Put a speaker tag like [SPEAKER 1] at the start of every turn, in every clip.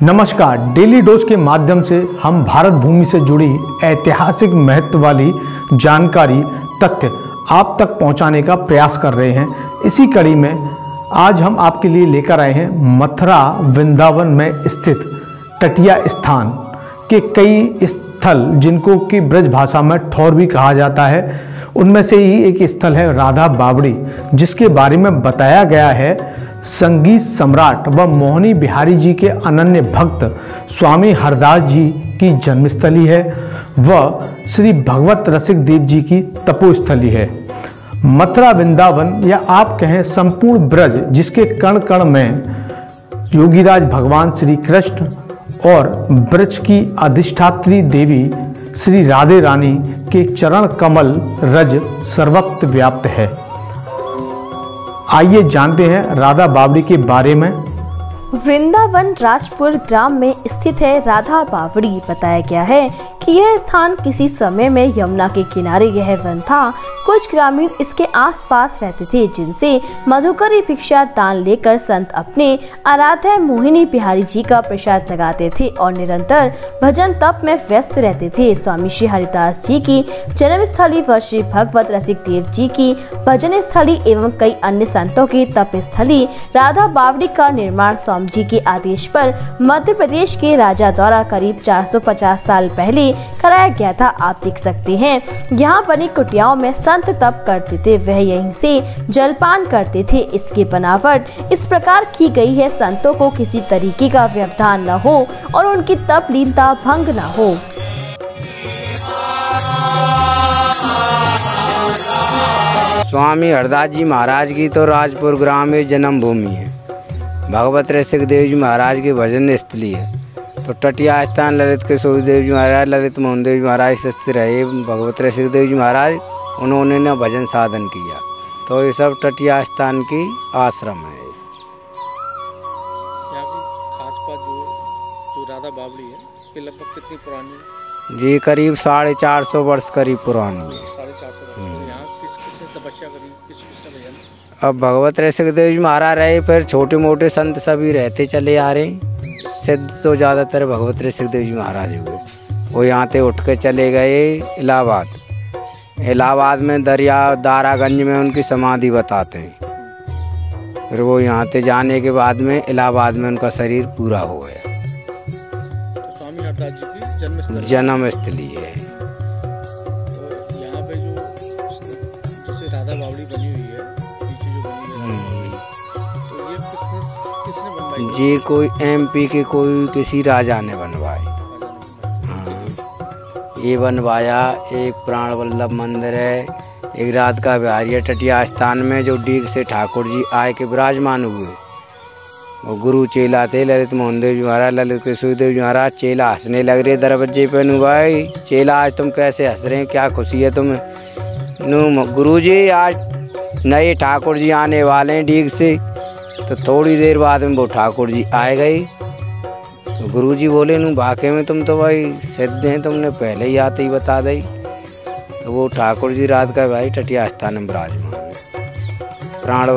[SPEAKER 1] नमस्कार। Daily dose के माध्यम से हम भारत भूमि से जुड़ी ऐतिहासिक महत्व वाली जानकारी तथ्य आप तक पहुंचाने का प्रयास कर रहे हैं। इसी कड़ी में आज हम आपके लिए लेकर आए हैं मथुरा वृंदावन में स्थित तटीय स्थान के कई स्थल जिनको कि ब्रज भाषा में ठौर भी कहा जाता है। उनमें से ही एक स्थल है राधा बावड़ी, जिसके बारे में बताया गया है संगीत सम्राट व मोहिनी बिहारी जी के अनन्य भक्त स्वामी हरदास जी की जन्मस्थली है व श्री भगवत रसिक देव जी की तपोस्थली है। मथुरा वृंदावन या आप कहें संपूर्ण ब्रज, जिसके कण कण में योगीराज भगवान श्री कृष्ण और ब्रज की अधिष्ठात्री देवी श्री राधे रानी के चरण कमल रज सर्वत्र व्याप्त है। आइए जानते हैं राधा बावड़ी के बारे में।
[SPEAKER 2] वृंदावन राजपुर ग्राम में स्थित है राधा बावड़ी। बताया गया है कि यह स्थान किसी समय में यमुना के किनारे यह वन था। कुछ ग्रामीण इसके आसपास रहते थे, जिनसे मधुकरी भिक्षा दान लेकर संत अपने आराध्य मोहिनी बिहारी जी का प्रसाद लगाते थे और निरंतर भजन तप में व्यस्त रहते थे। स्वामी श्री हरिदास जी की जन्मस्थली व श्री भगवत रसिक देव जी की भजन स्थली एवं कई अन्य संतों की तप स्थली राधा बावड़ी का निर्माण स्वामी जी के आदेश पर मध्य प्रदेश के राजा द्वारा करीब 450 साल पहले कराया गया था। आप देख सकते हैं यहाँ बनी कुटियाओं में संत तप करते थे, वह यहीं से जलपान करते थे। इसकी बनावट इस प्रकार की गई है संतों को किसी तरीके का व्यवधान न हो और उनकी तप लीनता भंग न हो।
[SPEAKER 3] स्वामी हरदास जी महाराज की तो राजपुर ग्राम में जन्मभूमि है। भगवत रसिक देव जी महाराज की भजन स्थली है। तो तटीय स्थान ललित किशोर देव जी महाराज, ललित मोहन देव जी महाराज से रहे भगवत रसिक देव जी महाराज, उन्होंने न भजन साधन किया। तो ये सब तटीय स्थान की आश्रम है।
[SPEAKER 4] यहाँ की खास बात जो राधा बावड़ी है, ये लगभग कितनी पुरानी है?
[SPEAKER 3] जी करीब 450 वर्ष करीब पुरानी है।
[SPEAKER 4] 450 वर्ष। यहाँ किस तपस्या करी, किसने भजन?
[SPEAKER 3] अब भगवत रसिक देव जी महाराज रहे, फिर छोटे मोटे संत सभी रहते चले आ रहे। सिद्ध तो ज़्यादातर भगवत रसिक देव जी महाराज हुए। वो यहाँ से उठ के चले गए इलाहाबाद। इलाहाबाद में दरिया दारागंज में उनकी समाधि बताते हैं। फिर वो यहाँ से जाने के बाद में इलाहाबाद में उनका शरीर पूरा हो गया।
[SPEAKER 4] तो स्वामी हरदास जी की
[SPEAKER 3] जन्मस्थली है।
[SPEAKER 4] तो यहाँ पे जो जैसे राधा बावड़ी बनी हुई है, पीछे जो बनी है, तो ये किसने बनवाई?
[SPEAKER 3] जी कोई MP के कोई किसी राजा ने बनवाई। ये बनवाया। एक प्राण वल्लभ मंदिर है, एक राधा बिहारी तटीय स्थान में जो डीग से ठाकुर जी आए के विराजमान हुए। वो गुरु चेला थे ललित मोहन देव जी महाराज, ललित किशोर देव जी महाराज। चेला हंसने लग रहे दरवाजे पे। नु भाई चेला, आज तुम कैसे हंस रहे हैं, क्या खुशी है तुम्हें? नु गुरु जी आज नए ठाकुर जी आने वाले हैं डीग से। तो थोड़ी देर बाद में वो ठाकुर जी आए गए। तो गुरुजी बोले नु वाकई में तुम तो भाई सिद्ध हैं, तुमने पहले ही आते ही बता दी। तो वो ठाकुर जी रात का भाई तटीय स्थान में विराजमान है। प्राण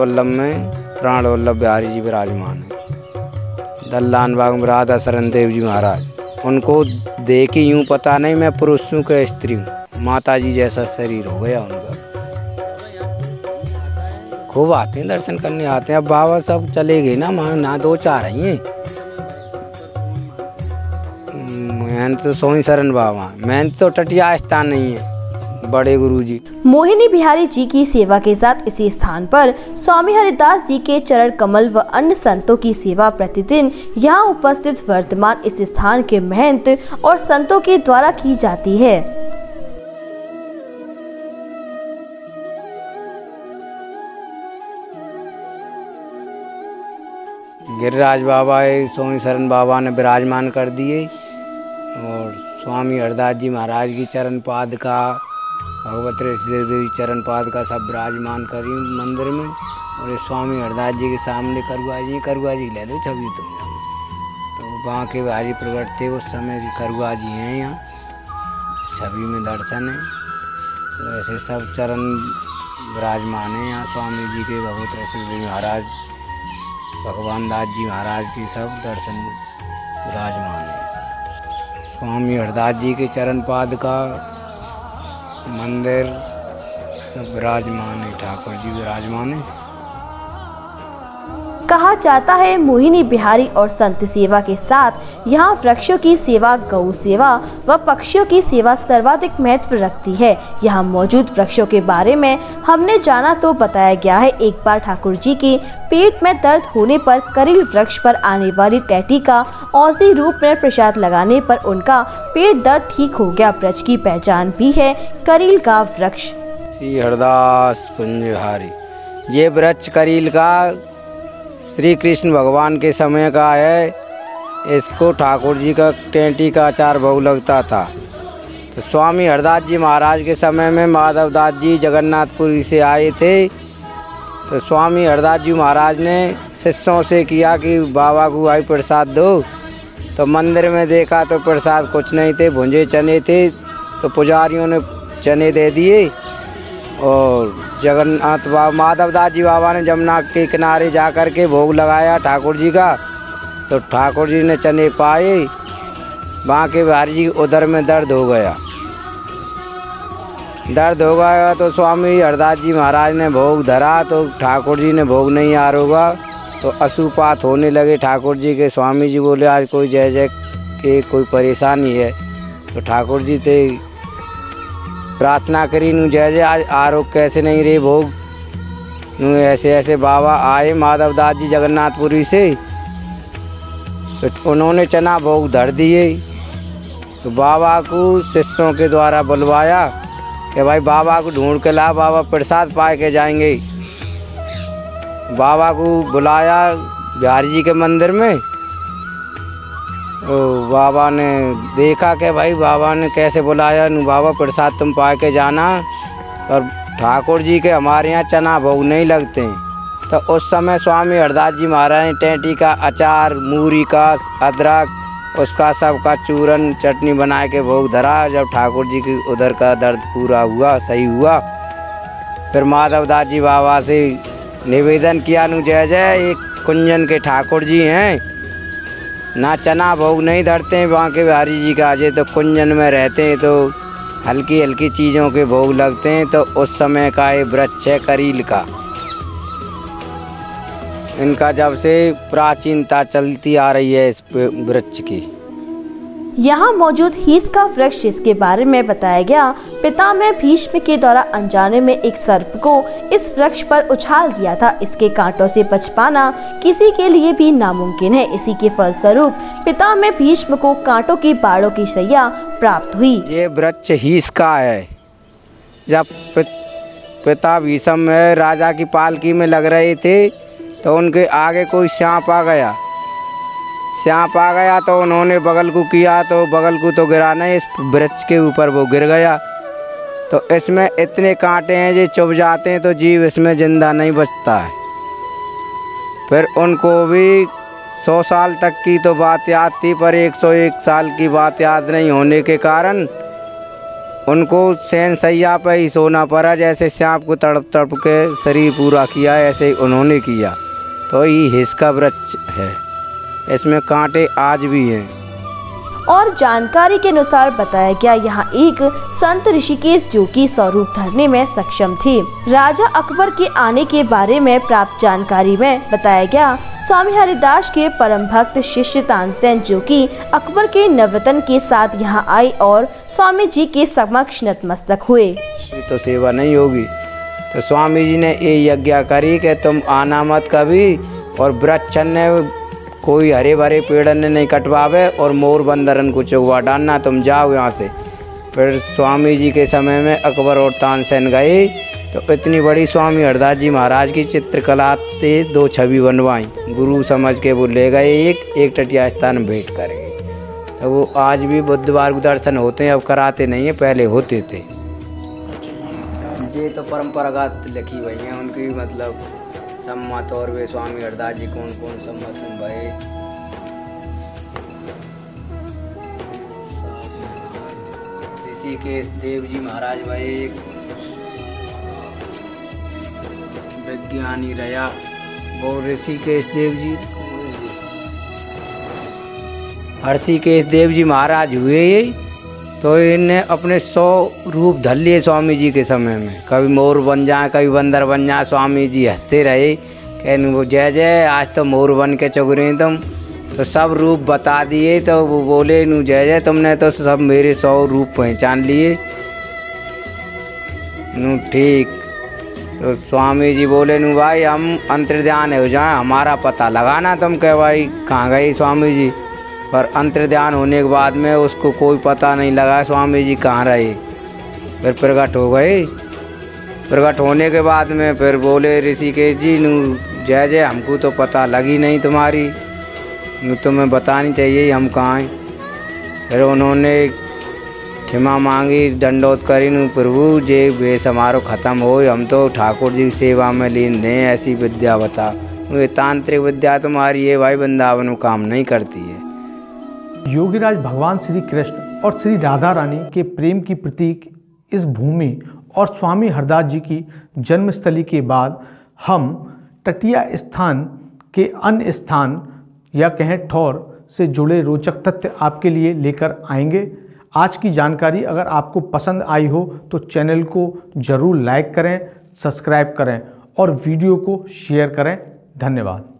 [SPEAKER 3] वल्लभ बिहारी जी विराजमान है। दल्लान बाग में राधा शरण देव जी महाराज, उनको देखी यूँ पता नहीं मैं पुरुष हूँ कि स्त्री हूँ। माता जी जैसा शरीर हो गया उनका। खूब आते हैं, दर्शन करने आते हैं। अब बाबा सब चले गए ना, ना 2-4 ही हैं। मैंने तो सोई शरण बाबा, मैंने तो तटीय स्थान नहीं है बड़े गुरु जी।
[SPEAKER 2] मोहिनी बिहारी जी की सेवा के साथ इसी स्थान पर स्वामी हरिदास जी के चरण कमल व अन्य संतों की सेवा प्रतिदिन यहाँ उपस्थित वर्तमान इस स्थान के महंत और संतों के द्वारा की जाती है।
[SPEAKER 3] गिरिराज बाबा सोई शरण बाबा ने विराजमान कर दिए और स्वामी हरदास जी महाराज की चरण पाद का, भगवत रसिक देव चरण पाद का सब विराजमान करी मंदिर में। और ये स्वामी हरदास जी के सामने करुआ जी ले लो छवि तुम। तो वहाँ के बिहारी प्रगट थे उस समय की करुआ जी हैं यहाँ, छवि में दर्शन है। तो ऐसे सब चरण विराजमान है यहाँ स्वामी जी के, भगवत रसिक देव महाराज, भगवान दास जी महाराज की सब दर्शन विराजमान है। स्वामी हरदास जी के चरण पाद का मंदिर सब विराजमान है, ठाकुर जी विराजमान है।
[SPEAKER 2] कहा जाता है मोहिनी बिहारी और संत सेवा के साथ यहाँ वृक्षों की सेवा, गौ सेवा व पक्षियों की सेवा सर्वाधिक महत्व रखती है। यहाँ मौजूद वृक्षों के बारे में हमने जाना तो बताया गया है, एक बार ठाकुर जी के पेट में दर्द होने पर करील वृक्ष पर आने वाली टैटी का औषधि रूप में प्रसाद लगाने पर उनका पेट दर्द ठीक हो गया। वृक्ष की पहचान भी है करील का वृक्ष।
[SPEAKER 3] श्री हरदास कुंज बिहारी, ये वृक्ष करील का श्री कृष्ण भगवान के समय का है। इसको ठाकुर जी का टेंटी का अचार भोग लगता था। तो स्वामी हरदास जी महाराज के समय में माधवदास जी जगन्नाथपुरी से आए थे। तो स्वामी हरदास जी महाराज ने शिष्यों से किया कि बाबा को भाई प्रसाद दो। तो मंदिर में देखा तो प्रसाद कुछ नहीं थे, भुंजे चने थे। तो पुजारियों ने चने दे दिए और जगन्नाथ बाबा माधवदास जी बाबा ने जमुना के किनारे जा कर के भोग लगाया ठाकुर जी का। तो ठाकुर जी ने चने पाए, बांके बिहारी जी उधर में दर्द हो गया। तो स्वामी हरदास जी महाराज ने भोग धरा तो ठाकुर जी ने भोग नहीं आरोगा। तो अशुपात होने लगे ठाकुर जी के। स्वामी जी बोले आज कोई जय जय के कोई परेशानी है। तो ठाकुर जी थे प्रार्थना करी नू जय जय आज आरोग कैसे नहीं रे भोग नू। ऐसे ऐसे बाबा आए माधवदास जी जगन्नाथपुरी से। तो उन्होंने चना भोग धर दिए। तो बाबा को शिष्यों के द्वारा बुलवाया कि भाई बाबा को ढूंढ के ला, बाबा प्रसाद पाए के जाएंगे। बाबा को बुलाया बिहारी जी के मंदिर में। तो बाबा ने देखा कि भाई बाबा ने कैसे बुलाया, बाबा प्रसाद तुम पा के जाना। और ठाकुर जी के हमारे यहाँ चना भोग नहीं लगते हैं। तो उस समय स्वामी हरदास जी महाराज ने टेंटी का अचार, मूरी का, अदरक, उसका सबका चूरन चटनी बना के भोग धरा। जब ठाकुर जी की उधर का दर्द पूरा हुआ, सही हुआ, फिर माधवदास जी बाबा से निवेदन किया नु जय जय एक कुंजन के ठाकुर जी हैं, ना चना भोग नहीं धरते हैं बांके बिहारी जी का। अजय तो कुंजन में रहते हैं तो हल्की हल्की चीज़ों के भोग लगते हैं। तो उस समय का ये वृक्ष है करील का। इनका जब से प्राचीनता चलती आ रही है इस वृक्ष की।
[SPEAKER 2] यहाँ मौजूद हीस का वृक्ष, जिसके बारे में बताया गया, पितामह भीष्म के द्वारा अनजाने में एक सर्प को इस वृक्ष पर उछाल दिया था। इसके कांटों से बच पाना किसी के लिए भी नामुमकिन है। इसी के फलस्वरूप पितामह भीष्म को कांटों की बाड़ों की सैया प्राप्त हुई।
[SPEAKER 3] ये वृक्ष हीस का है। जब पिता भीष्म राजा की पालकी में लग रहे थे तो उनके आगे कोई सांप आ गया। तो उन्होंने बगल को किया तो बगल को तो गिरा नहीं, इस वृक्ष के ऊपर वो गिर गया। तो इसमें इतने कांटे हैं जो चुभ जाते हैं तो जीव इसमें जिंदा नहीं बचता है। फिर उनको भी 100 साल तक की तो बात याद थी, पर 101 साल की बात याद नहीं होने के कारण उनको शयनशैया पर ही सोना पड़ा। जैसे सांप को तड़प तड़प के शरीर पूरा किया, ऐसे उन्होंने किया। तो ये हीस का वृक्ष है, इसमें कांटे आज भी हैं।
[SPEAKER 2] और जानकारी के अनुसार बताया गया, यहाँ एक संत ऋषिकेश जो कि स्वरूप धरने में सक्षम थे। राजा अकबर के आने के बारे में प्राप्त जानकारी में बताया गया, स्वामी हरिदास के परम भक्त शिष्य तानसेन जो कि अकबर के नवरत्न के साथ यहाँ आए और स्वामी जी के समक्ष नतमस्तक हुए।
[SPEAKER 3] तो सेवा नहीं होगी। तो स्वामी जी ने ये यज्ञ करी कि तुम आना मत कभी, और वृक्ष ने कोई हरे भरे पेड़ ने नहीं कटवावे और मोर बंदरन को चुगवा डालना, तुम जाओ यहाँ से। फिर स्वामी जी के समय में अकबर और तानसेन गए तो इतनी बड़ी स्वामी हरदास जी महाराज की चित्रकला से 2 छवि बनवाई। गुरु समझ के वो ले गए, एक टटिया स्थान में भेंट करेंगे। तो वो आज भी बुधवार को दर्शन होते हैं, अब कराते नहीं है, पहले होते थे। ये तो परंपरागत लिखी हुई हैं उनकी, मतलब सम्मत। और वे स्वामी हरदास जी कौन कौन सम्मत में भये। ऋषिकेश देव जी महाराज भये, एक विज्ञानी रहा वो ऋषिकेश देव जी। ऋषिकेश देव जी महाराज हुए ये, तो इनने अपने 100 रूप धर लिए स्वामी जी के समय में। कभी मोर बन जाए, कभी बंदर बन जाए, स्वामी जी हंसते रहे, कहने वो जय जय आज तो मोर बन के चुग रहे तुम। तो सब रूप बता दिए, तो वो बोले नू जय जय तुमने तो सब मेरे 100 रूप पहचान लिए। नू ठीक। तो स्वामी जी बोले नू भाई हम अंतर्ध्यान हो जाए, हमारा पता लगाना। तुम कह भाई कहाँ गए स्वामी जी? पर अंतर्ध्यान होने के बाद में उसको कोई पता नहीं लगा स्वामी जी कहाँ रहे। फिर प्रकट हो गए। प्रकट होने के बाद में फिर बोले ऋषिकेश जी नू जय जय हमको तो पता लगी नहीं तुम्हारी, नू तुम्हें बतानी चाहिए हम कहाँ हैं। फिर उन्होंने क्षमा मांगी, दंडोत करी नू प्रभु जे वे समारोह खत्म हो, हम तो ठाकुर जी की सेवा में लीन रहे, ऐसी विद्या बता। ये तांत्रिक विद्या तुम्हारी ये भाई वृंदावन में काम नहीं करती है।
[SPEAKER 1] योगीराज भगवान श्री कृष्ण और श्री राधा रानी के प्रेम की प्रतीक इस भूमि और स्वामी हरदास जी की जन्मस्थली के बाद हम तटीय स्थान के अन्य स्थान या कहें ठौर से जुड़े रोचक तथ्य आपके लिए लेकर आएंगे। आज की जानकारी अगर आपको पसंद आई हो तो चैनल को ज़रूर लाइक करें, सब्सक्राइब करें और वीडियो को शेयर करें। धन्यवाद।